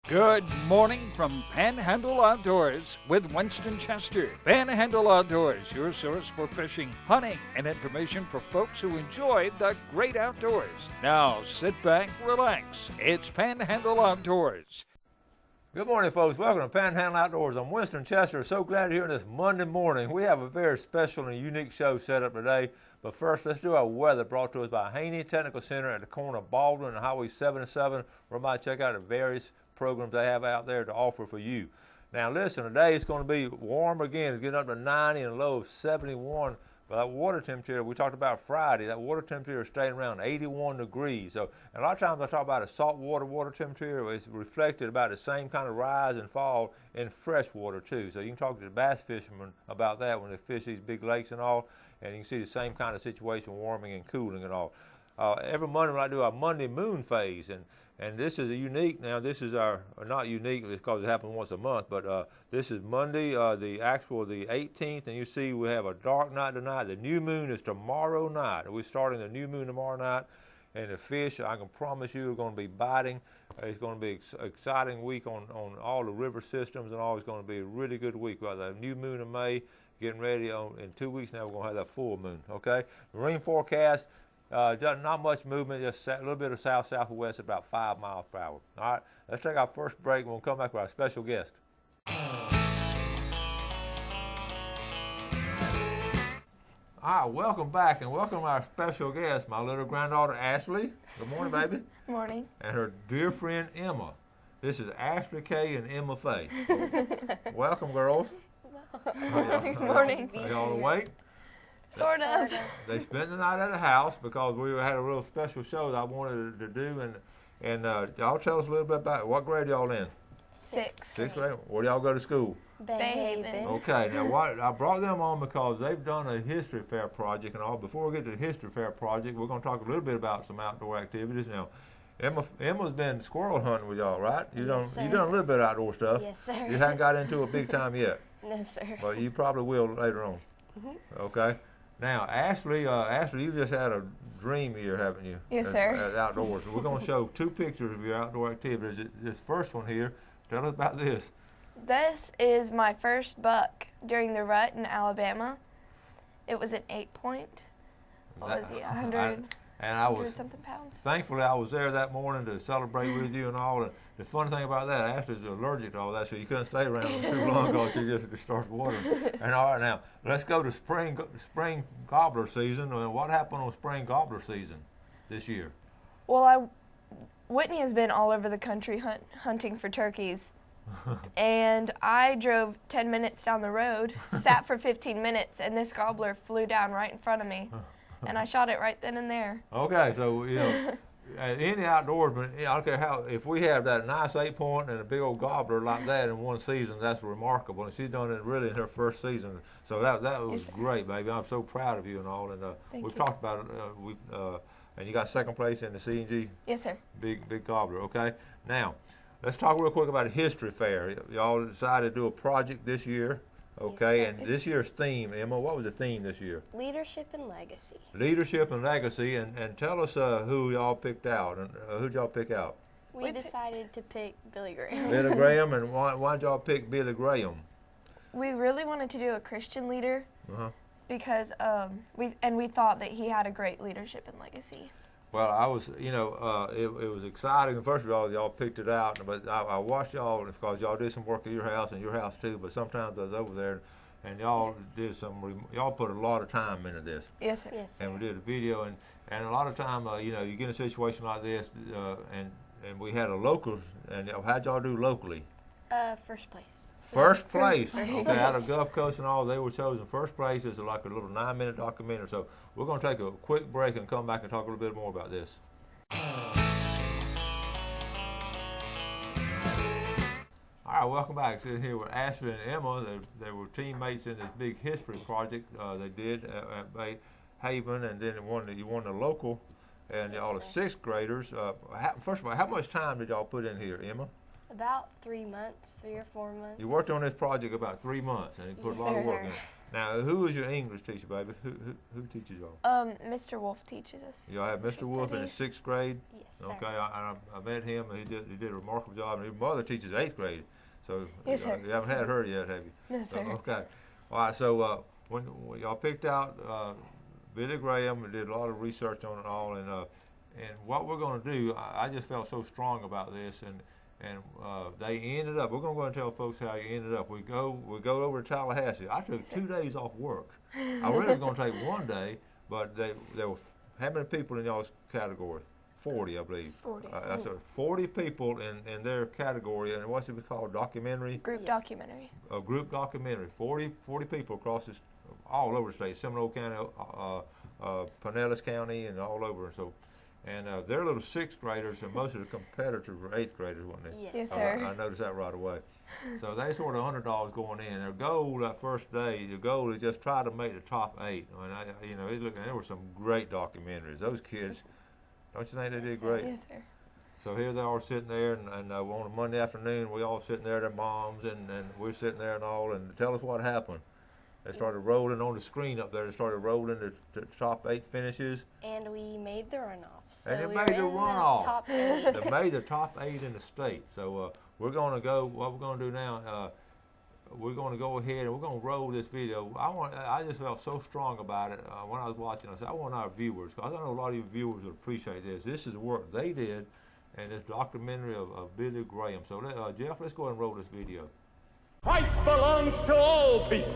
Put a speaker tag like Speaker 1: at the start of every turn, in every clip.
Speaker 1: Good morning from Panhandle Outdoors with Winston Chester. Panhandle Outdoors, your source for fishing, hunting, and information for folks who enjoy the great outdoors. Now sit back, relax. It's Panhandle Outdoors.
Speaker 2: Good morning, folks. Welcome to Panhandle Outdoors. I'm Winston Chester. So glad you're here this Monday morning. We have a very special and unique show set up today. But first, let's do our weather brought to us by Haney Technical Center at the corner of Baldwin and Highway 77. We might check out the various programs they have out there to offer for you. Now listen, today it's going to be warm again. It's getting up to 90 and a low of 71. But that water temperature, we talked about Friday, that water temperature is staying around 81 degrees. So a lot of times I talk about a saltwater water temperature. It's reflected about the same kind of rise and fall in fresh water too. So you can talk to the bass fishermen about that when they fish these big lakes and all, and you can see the same kind of situation, warming and cooling and all. Every Monday I do our Monday moon phase, and this is a unique. Now this is our not unique because it happens once a month, but this is Monday, the 18th, and you see we have a dark night tonight. The new moon is tomorrow night. We're starting the new moon tomorrow night, and the fish, I can promise you, are going to be biting. It's going to be an exciting week on all the river systems and all. It's going to be a really good week. We've got the new moon in May, getting ready in 2 weeks now. We're going to have that full moon. Okay, marine forecast. Not much movement, just a little bit of south-southwest, about 5 miles per hour. All right, let's take our first break, and we'll come back with our special guest. All right, welcome back, and welcome our special guest, my little granddaughter, Ashley. Good morning, baby.
Speaker 3: Good morning.
Speaker 2: And her dear friend, Emma. This is Ashley Kay and Emma Faye. Welcome, girls.
Speaker 3: Good morning.
Speaker 2: Are y'all awake?
Speaker 3: Sort of.
Speaker 2: They spent the night at the house because we had a real special show that I wanted to do, and y'all tell us a little bit about it. What grade y'all in?
Speaker 3: Sixth.
Speaker 2: Sixth grade. Where do y'all go to school?
Speaker 3: Bayhaven.
Speaker 2: Okay. Now what I brought them on because they've done a history fair project and all. Before we get to the history fair project, we're going to talk a little bit about some outdoor activities. Now, Emma's been squirrel hunting with y'all, right? You done a little bit of outdoor stuff.
Speaker 3: Yes, sir.
Speaker 2: You haven't got into it big time yet.
Speaker 3: No, sir.
Speaker 2: But you probably will later on.
Speaker 3: Mm-hmm.
Speaker 2: Okay. Now, Ashley, you just had a dream year, haven't you?
Speaker 3: Yes, sir.
Speaker 2: Outdoors. We're going to show 2 pictures of your outdoor activities. This first one here, tell us about this.
Speaker 3: This is my first buck during the rut in Alabama. It was an 8-point. What was he, 100?
Speaker 2: And I was
Speaker 3: something pounds.
Speaker 2: Thankfully I was there that morning to celebrate with you and all. And the funny thing about that, Ashley's allergic to all that, so you couldn't stay around too long because she just starts watering. And all right, now let's go to spring gobbler season. And what happened on spring gobbler season this year?
Speaker 3: Well, Whitney has been all over the country hunting for turkeys. And I drove 10 minutes down the road, sat for 15 minutes, and this gobbler flew down right in front of me. And I shot it right then and there.
Speaker 2: Okay, so any outdoorsman, I don't care how, if we have that nice 8-point and a big old gobbler like that in one season, that's remarkable. And she's done it really in her first season. So that was great, baby. I'm so proud of you and all. And we've talked about it. And you got second place in the C&G.
Speaker 3: Yes, sir.
Speaker 2: Big gobbler. Okay. Now, let's talk real quick about a history fair. Y'all decided to do a project this year. Okay,
Speaker 4: yes,
Speaker 2: and this year's theme, Emma, what was the theme this year?
Speaker 4: Leadership and legacy.
Speaker 2: Leadership and legacy, and tell us who y'all picked out, and who'd y'all pick out?
Speaker 4: We decided to pick Billy Graham.
Speaker 2: Billy Graham, and why'd y'all pick Billy Graham?
Speaker 3: We really wanted to do a Christian leader because we thought that he had a great leadership and legacy.
Speaker 2: Well, I was, it was exciting. First of all, y'all picked it out, but I watched y'all because y'all did some work at your house and your house too. But sometimes I was over there, and y'all y'all put a lot of time into this.
Speaker 3: Yes, sir.
Speaker 4: Yes, sir.
Speaker 2: And we did a video, and a lot of time, you get in a situation like this, and we had a local, and how'd y'all do locally?
Speaker 4: First place.
Speaker 2: First place. Okay, out of Gulf Coast and all, they were chosen first place. It's like a little 9-minute documentary. So we're going to take a quick break and come back and talk a little bit more about this. All right, welcome back. Sitting here with Ashley and Emma. They were teammates in this big history project they did at Bayhaven, and then you won the local, and y'all are 6th graders. First of all, how much time did y'all put in here, Emma?
Speaker 4: About 3 months, 3 or 4 months.
Speaker 2: You worked on this project about 3 months, and you put a lot of work in it. Now, who was your English teacher, baby? Who teaches y'all?
Speaker 3: Mr. Wolf teaches us.
Speaker 2: Y'all have Mr. Wolf in the
Speaker 3: Studies.
Speaker 2: 6th grade?
Speaker 4: Yes, sir.
Speaker 2: Okay, I met him. He did a remarkable job. And his mother teaches 8th grade, so
Speaker 3: Yes, sir.
Speaker 2: you haven't had her yet, have you?
Speaker 3: No, sir.
Speaker 2: Okay. All right. So when y'all picked out Billy Graham, and did a lot of research on it all, and what we're going to do, I just felt so strong about this, and they ended up. We're going to go and tell folks how you ended up. We go over to Tallahassee. I took 2 days off work. I really was going to take 1 day, but there were how many people in y'all's category? 40, I believe.
Speaker 3: 40.
Speaker 2: I said 40 people in their category, and what's it called? Documentary.
Speaker 3: Group
Speaker 4: Yes.
Speaker 3: documentary.
Speaker 2: A group documentary. 40 people across this, all over the state. Seminole County, Pinellas County, and all over. And they're little 6th graders, and most of the competitors were 8th graders, weren't they?
Speaker 4: Yes.
Speaker 3: Yes,
Speaker 2: Oh,
Speaker 3: sir.
Speaker 2: I noticed that right away. So they sort of underdogs going in. Their goal that first day, the goal is just try to make the top 8. I mean, there were some great documentaries. Those kids, don't you think they did great?
Speaker 3: Yes, sir.
Speaker 2: So here they are sitting there, and on a Monday afternoon, we all sitting there, their moms, and we're sitting there and all, and tell us what happened. They started rolling on the screen up there. They started rolling the top 8 finishes.
Speaker 4: And we made the runoffs. So
Speaker 2: And it
Speaker 4: we
Speaker 2: made
Speaker 4: were
Speaker 2: the
Speaker 4: in
Speaker 2: runoff.
Speaker 4: top 8.
Speaker 2: They made the top 8 in the state. So we're going to go. What we're going to do now? We're going to go ahead and we're going to roll this video. I just felt so strong about it when I was watching. I said, I want our viewers, because I know a lot of you viewers would appreciate this. This is the work they did, and this documentary of Billy Graham. So Jeff, let's go ahead and roll this video.
Speaker 5: Christ belongs to all people.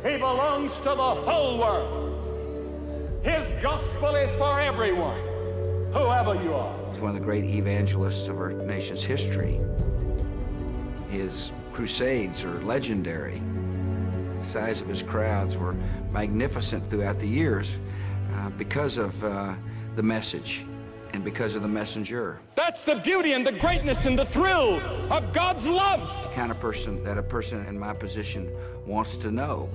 Speaker 5: He belongs to the whole world. His gospel is for everyone, whoever you are.
Speaker 6: He's one of the great evangelists of our nation's history. His crusades are legendary. The size of his crowds were magnificent throughout the years because of the message and because of the messenger.
Speaker 5: That's the beauty and the greatness and the thrill of God's love.
Speaker 6: The kind of person that a person in my position wants to know.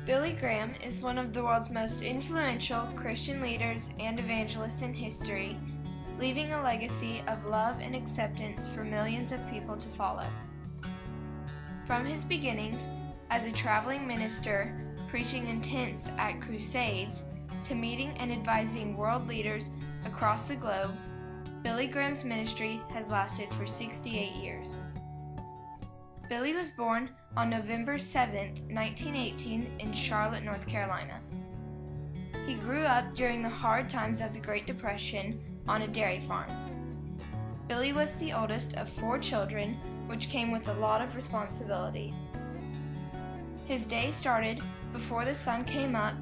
Speaker 3: Billy Graham is one of the world's most influential Christian leaders and evangelists in history, leaving a legacy of love and acceptance for millions of people to follow. From his beginnings as a traveling minister, preaching in tents at crusades, to meeting and advising world leaders across the globe, Billy Graham's ministry has lasted for 68 years. Billy was born on November 7, 1918 in Charlotte, North Carolina. He grew up during the hard times of the Great Depression on a dairy farm. Billy was the oldest of 4 children, which came with a lot of responsibility. His day started before the sun came up,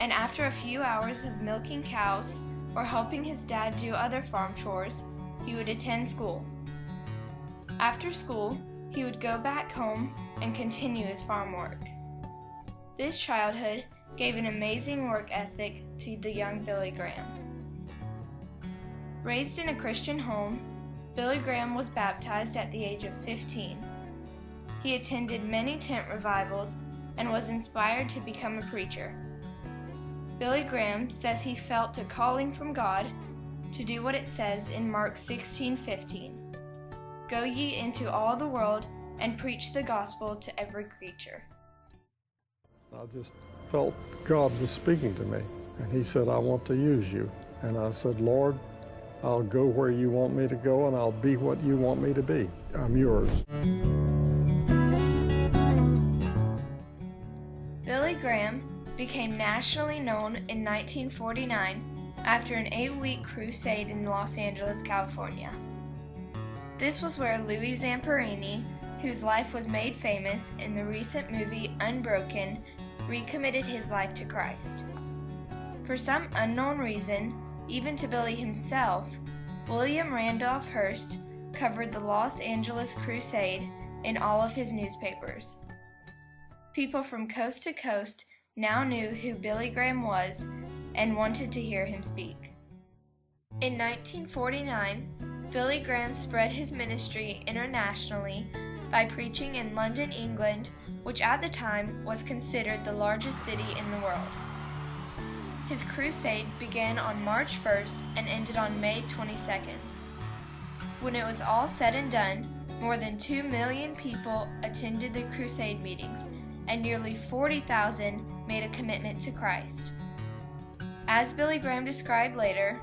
Speaker 3: and after a few hours of milking cows or helping his dad do other farm chores, he would attend school. After school, he would go back home and continue his farm work. This childhood gave an amazing work ethic to the young Billy Graham. Raised in a Christian home, Billy Graham was baptized at the age of 15. He attended many tent revivals and was inspired to become a preacher. Billy Graham says he felt a calling from God to do what it says in Mark 16:15. Go ye into all the world and preach the gospel to every creature.
Speaker 7: I just felt God was speaking to me, and he said, I want to use you. And I said, Lord, I'll go where you want me to go, and I'll be what you want me to be. I'm yours.
Speaker 3: Billy Graham became nationally known in 1949 after an 8-week crusade in Los Angeles, California. This was where Louis Zamperini, whose life was made famous in the recent movie Unbroken, recommitted his life to Christ. For some unknown reason, even to Billy himself, William Randolph Hearst covered the Los Angeles crusade in all of his newspapers. People from coast to coast now knew who Billy Graham was and wanted to hear him speak. In 1949, Billy Graham spread his ministry internationally by preaching in London, England, which at the time was considered the largest city in the world. His crusade began on March 1st and ended on May 22nd. When it was all said and done, more than 2 million people attended the crusade meetings, and nearly 40,000 made a commitment to Christ. As Billy Graham described later,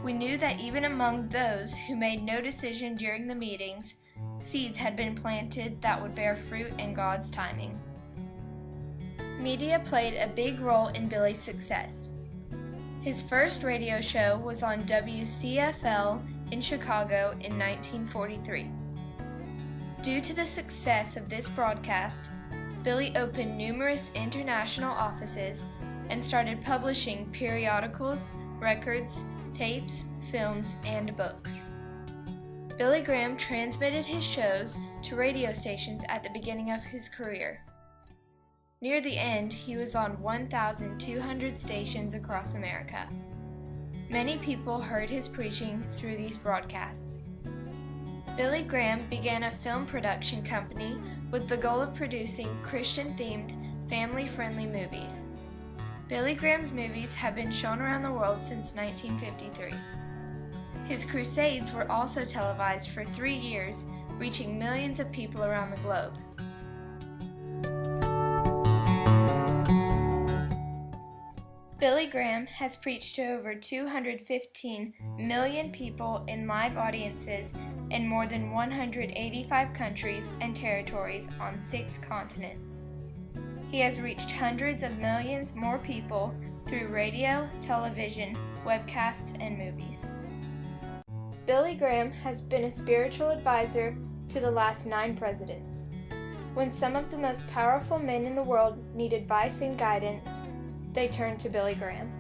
Speaker 3: we knew that even among those who made no decision during the meetings, seeds had been planted that would bear fruit in God's timing. Media played a big role in Billy's success. His first radio show was on WCFL in Chicago in 1943. Due to the success of this broadcast, Billy opened numerous international offices and started publishing periodicals, records, tapes, films, and books. Billy Graham transmitted his shows to radio stations at the beginning of his career. Near the end, he was on 1,200 stations across America. Many people heard his preaching through these broadcasts. Billy Graham began a film production company with the goal of producing Christian-themed, family-friendly movies. Billy Graham's movies have been shown around the world since 1953. His crusades were also televised for 3 years, reaching millions of people around the globe. Billy Graham has preached to over 215 million people in live audiences in more than 185 countries and territories on 6 continents. He has reached hundreds of millions more people through radio, television, webcasts, and movies. Billy Graham has been a spiritual advisor to the last 9 presidents. When some of the most powerful men in the world need advice and guidance, they turn to Billy Graham.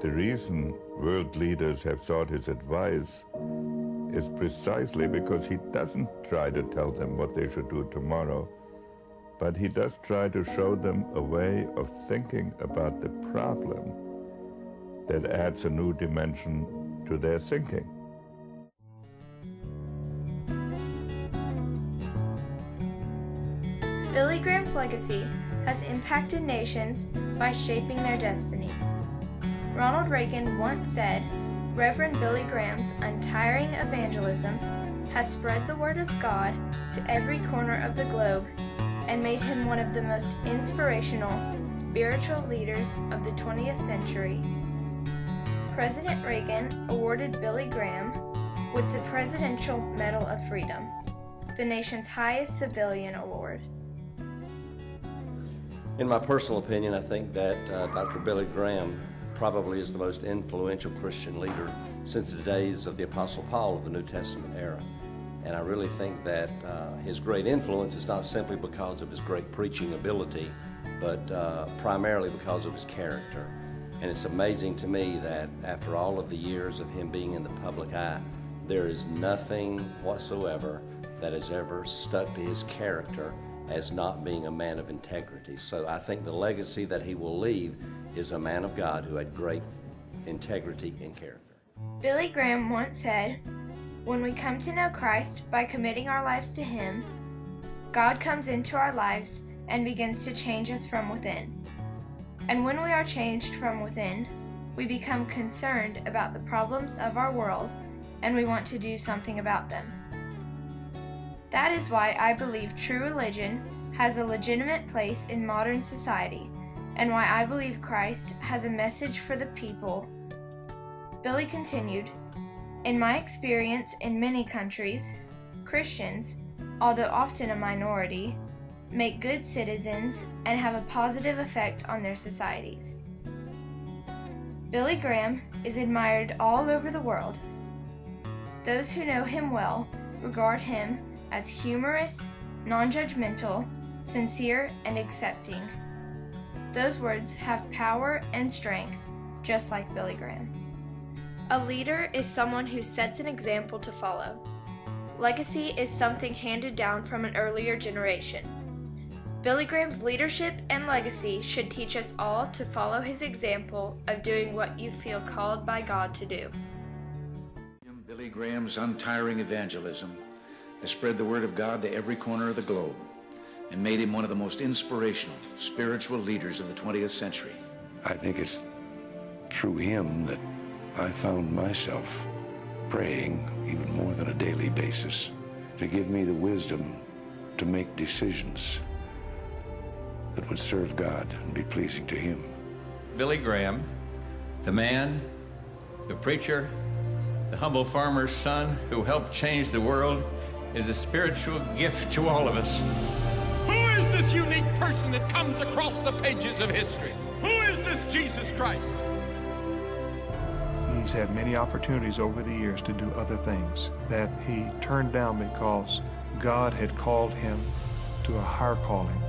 Speaker 8: The reason world leaders have sought his advice is precisely because he doesn't try to tell them what they should do tomorrow, but he does try to show them a way of thinking about the problem that adds a new dimension to their thinking.
Speaker 3: Billy Graham's legacy has impacted nations by shaping their destiny. Ronald Reagan once said, "Reverend Billy Graham's untiring evangelism has spread the word of God to every corner of the globe and made him one of the most inspirational spiritual leaders of the 20th century." President Reagan awarded Billy Graham with the Presidential Medal of Freedom, the nation's highest civilian award.
Speaker 9: In my personal opinion, I think that Dr. Billy Graham probably is the most influential Christian leader since the days of the Apostle Paul of the New Testament era. And I really think that his great influence is not simply because of his great preaching ability, but primarily because of his character. And it's amazing to me that after all of the years of him being in the public eye, there is nothing whatsoever that has ever stuck to his character as not being a man of integrity. So I think the legacy that he will leave is a man of God who had great integrity and character.
Speaker 3: Billy Graham once said, "When we come to know Christ by committing our lives to Him, God comes into our lives and begins to change us from within. And when we are changed from within, we become concerned about the problems of our world and we want to do something about them. That is why I believe true religion has a legitimate place in modern society, and why I believe Christ has a message for the people." Billy continued, "In my experience in many countries, Christians, although often a minority, make good citizens and have a positive effect on their societies." Billy Graham is admired all over the world. Those who know him well regard him as humorous, non-judgmental, sincere, and accepting. Those words have power and strength, just like Billy Graham. A leader is someone who sets an example to follow. Legacy is something handed down from an earlier generation.
Speaker 10: Billy Graham's leadership and legacy should teach us all to follow his example of doing what you feel called by God to do.
Speaker 11: Billy Graham's untiring evangelism has spread the word of God to every corner of the globe and made him one of the most inspirational spiritual leaders of the 20th century.
Speaker 12: I think it's through him that I found myself praying, even more than a daily basis, to give me the wisdom to make decisions that would serve God and be pleasing to him.
Speaker 13: Billy Graham, the man, the preacher, the humble farmer's son who helped change the world, is a spiritual gift to all of us.
Speaker 5: Who is this unique person that comes across the pages of history? Who is this Jesus Christ?
Speaker 14: He's had many opportunities over the years to do other things that he turned down because God had called him to a higher calling,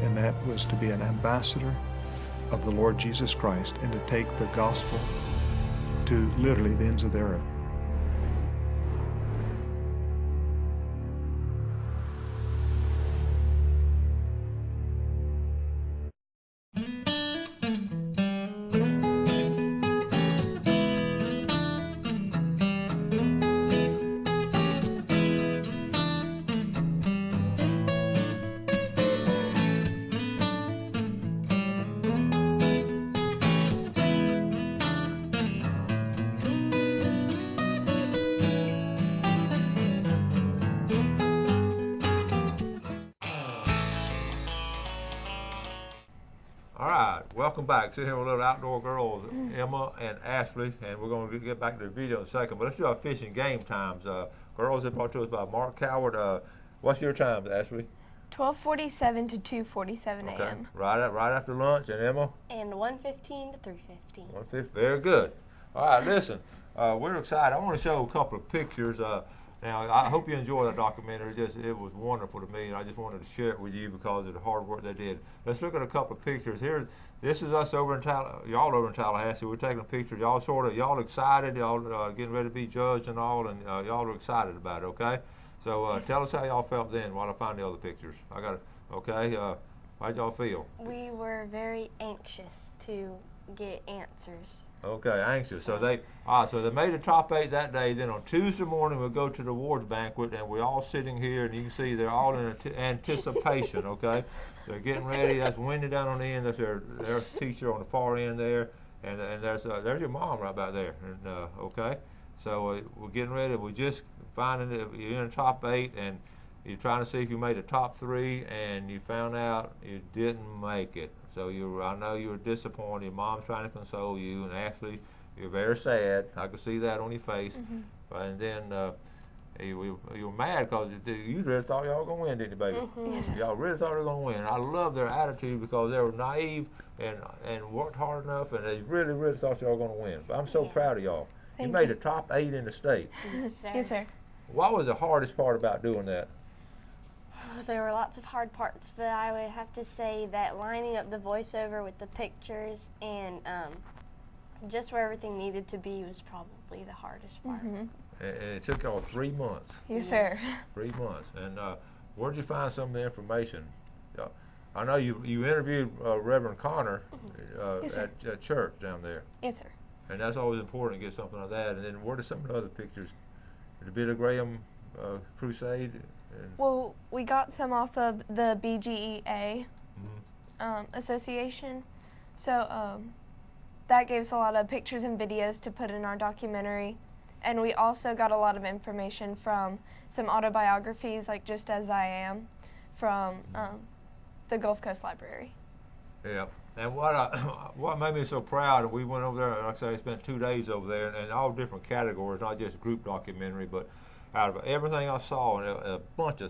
Speaker 14: and that was to be an ambassador of the Lord Jesus Christ and to take the gospel to literally the ends of the earth.
Speaker 2: All right, welcome back. Sitting here with little outdoor girls, Emma and Ashley, and we're going to get back to the video in a second. But let's do our fishing game times. Girls, that brought to us by Mark Coward. What's your times, Ashley?
Speaker 3: 12:47 to 2:47
Speaker 2: Okay,
Speaker 3: a.m.
Speaker 2: right after lunch. And Emma?
Speaker 4: And 1:15 to 3:15.
Speaker 2: 1:15. Very good. All right, listen, we're excited. I want to show a couple of pictures. Now, I hope you enjoy the documentary. It was wonderful to me, and I just wanted to share it with you because of the hard work they did. Let's look at a couple of pictures here. This is us over in y'all over in Tallahassee. We're taking pictures. Y'all excited. Y'all getting ready to be judged and all, and y'all are excited about it. Okay. So tell us how y'all felt then while I find the other pictures. I got it. Okay. How'd y'all feel?
Speaker 4: We were very anxious to get answers.
Speaker 2: Okay, anxious. So they made the top 8 that day. Then on Tuesday morning we'll go to the awards banquet, and we're all sitting here, and you can see they're all in anticipation. Okay, they're getting ready. That's Wendy down on the end. That's their teacher on the far end there, and there's your mom right back there. And okay, so we're getting ready. We're just finding that you're in the top 8, and you're trying to see if you made the top 3, and you found out you didn't make it. So I know you were disappointed. Your mom's trying to console you, and Ashley, you're very sad. I could see that on your face. Mm-hmm. And then you were mad because you really thought y'all were going to win, didn't you, baby?
Speaker 3: Mm-hmm. Yes.
Speaker 2: Y'all really thought they were going to win. And I love their attitude because they were naive and worked hard enough, and they really, really thought y'all were going to win. But I'm so proud of y'all. You made the top 8 in the state.
Speaker 4: Yes, sir.
Speaker 3: Yes, sir.
Speaker 2: What was the hardest part about doing that?
Speaker 4: There were lots of hard parts, but I would have to say that lining up the voiceover with the pictures and just where everything needed to be was probably the hardest part.
Speaker 3: Mm-hmm.
Speaker 2: And it took y'all 3 months.
Speaker 3: Yes, sir.
Speaker 2: 3 months. And where'd you find some of the information? I know you interviewed Reverend Connor
Speaker 3: Yes,
Speaker 2: at church down there.
Speaker 3: Yes, sir.
Speaker 2: And that's always important to get something like that. And then where did some of the other pictures, the Billy Graham crusade?
Speaker 3: Well, we got some off of the BGEA association. So that gave us a lot of pictures and videos to put in our documentary. And we also got a lot of information from some autobiographies, like Just As I Am, from the Gulf Coast Library.
Speaker 2: Yeah. And what made me so proud, and we went over there, like I say, I spent 2 days over there, and all different categories, not just group documentary, but out of everything I saw, and a bunch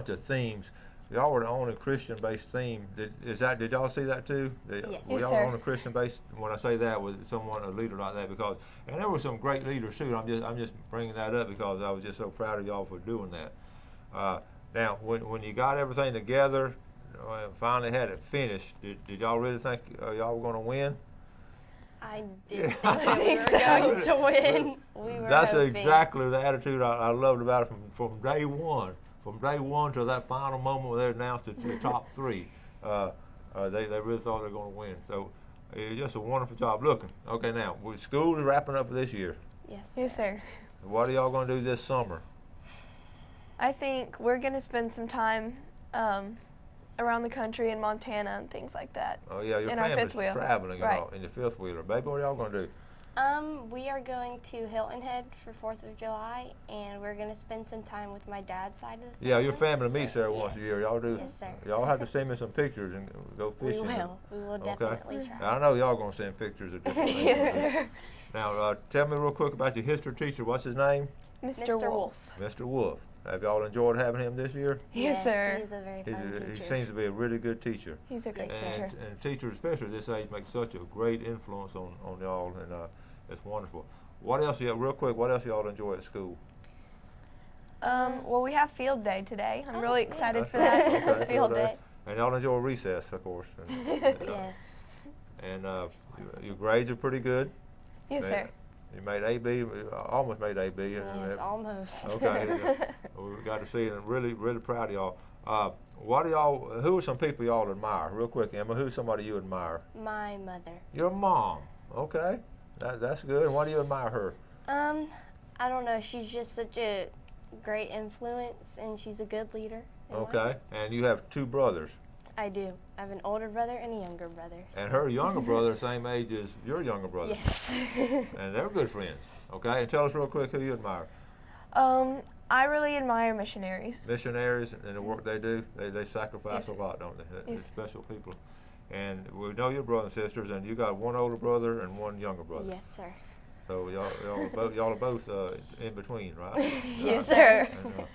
Speaker 2: of themes. Y'all were the only Christian-based theme. Did y'all see that too?
Speaker 4: Yes.
Speaker 2: Were y'all on a Christian-based? When I say that, with someone, a leader like that, because and there were some great leaders too. I'm just bringing that up because I was just so proud of y'all for doing that. Now, when you got everything together, and finally had it finished, did y'all really think y'all were going to win?
Speaker 4: I did think we were going to win. We were
Speaker 2: That's
Speaker 4: hoping.
Speaker 2: exactly the attitude I loved about it from day one. from day one to that final moment where they announced the top three. They really thought they were going to win. So it's just a wonderful job looking. Okay, now, school is wrapping up for this year.
Speaker 3: Yes, sir. Yes, sir.
Speaker 2: What are y'all going to do this summer?
Speaker 3: I think we're going to spend some time around the country in Montana and things like that.
Speaker 2: Oh, yeah, your family's traveling in your fifth wheeler. Baby, what are y'all going to do?
Speaker 4: We are going to Hilton Head for 4th of July, and we're going to spend some time with my dad's side of the family.
Speaker 2: Yeah, your family meets there once a
Speaker 4: yes.
Speaker 2: year. Y'all do?
Speaker 4: Yes, sir.
Speaker 2: Y'all have to send me some pictures and go fishing.
Speaker 4: We will definitely try.
Speaker 2: I know y'all going to send pictures of different things.
Speaker 3: Yes, sir.
Speaker 2: Now, tell me real quick about your history teacher. What's his name?
Speaker 3: Mr. Wolf.
Speaker 2: Mr. Wolf. Have y'all enjoyed having him this year?
Speaker 3: Yes, sir.
Speaker 4: He's a very fun teacher.
Speaker 2: He seems to be a really good teacher.
Speaker 3: He's a great teacher.
Speaker 2: And teachers, especially at this age, make such a great influence on y'all, and it's wonderful. What else, real quick, what else y'all enjoy at school?
Speaker 3: Well, we have field day today. I'm really excited for that.
Speaker 2: Okay,
Speaker 3: field day.
Speaker 2: And y'all enjoy recess, of course.
Speaker 4: Yes.
Speaker 2: And your grades are pretty good.
Speaker 3: Yes, sir.
Speaker 2: You made AB, almost made AB.
Speaker 4: Yes, almost.
Speaker 2: Okay. We got to see it, and really, really proud of y'all. Who are some people y'all admire? Real quick, Emma, who's somebody you admire?
Speaker 4: My mother.
Speaker 2: Your mom. Okay. That's good. And why do you admire her?
Speaker 4: I don't know. She's just such a great influence, and she's a good leader.
Speaker 2: Okay. And you have two brothers.
Speaker 4: I do. I have an older brother and a younger brother.
Speaker 2: And her younger brother, same age as your younger brother.
Speaker 4: Yes.
Speaker 2: And they're good friends. Okay. And tell us real quick who you admire.
Speaker 3: I really admire missionaries.
Speaker 2: Missionaries and the work they do. They sacrifice a lot, don't they? They're
Speaker 3: Yes.
Speaker 2: special people. And we know your brothers and sisters, and you got one older brother and one younger brother.
Speaker 4: Yes, sir.
Speaker 2: So y'all are both in between, right?
Speaker 3: Yes, sir.
Speaker 2: And,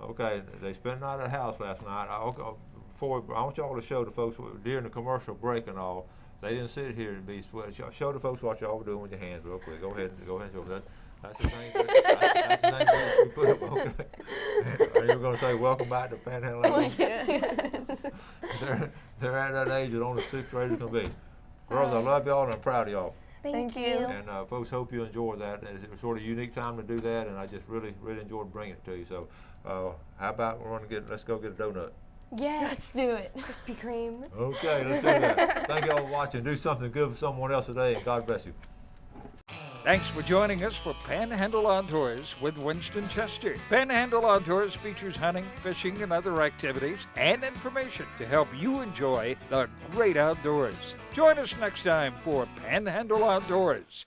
Speaker 2: okay, they spent the night at the house last night. I want y'all to show the folks during the commercial break and all. They didn't sit here and be sweaty. Show the folks what y'all were doing with your hands real quick. Go ahead and show them. That's the thing. That's the thing we put up. Okay. Are you going to say welcome back to Panhandle?
Speaker 3: Yes.
Speaker 2: They're at that age that only sixth graders can be. Girls, I love y'all and I'm proud of y'all.
Speaker 3: Thank you.
Speaker 2: And folks, hope you enjoy that. And it's sort of a unique time to do that, and I just really, really enjoyed bringing it to you. So, how about let's go get a donut.
Speaker 3: Yes. Let's do it. Krispy Kreme.
Speaker 2: Okay, let's do that. Thank y'all for watching. Do something good for someone else today, and God bless you.
Speaker 1: Thanks for joining us for Panhandle Outdoors with Winston Chester. Panhandle Outdoors features hunting, fishing, and other activities and information to help you enjoy the great outdoors. Join us next time for Panhandle Outdoors.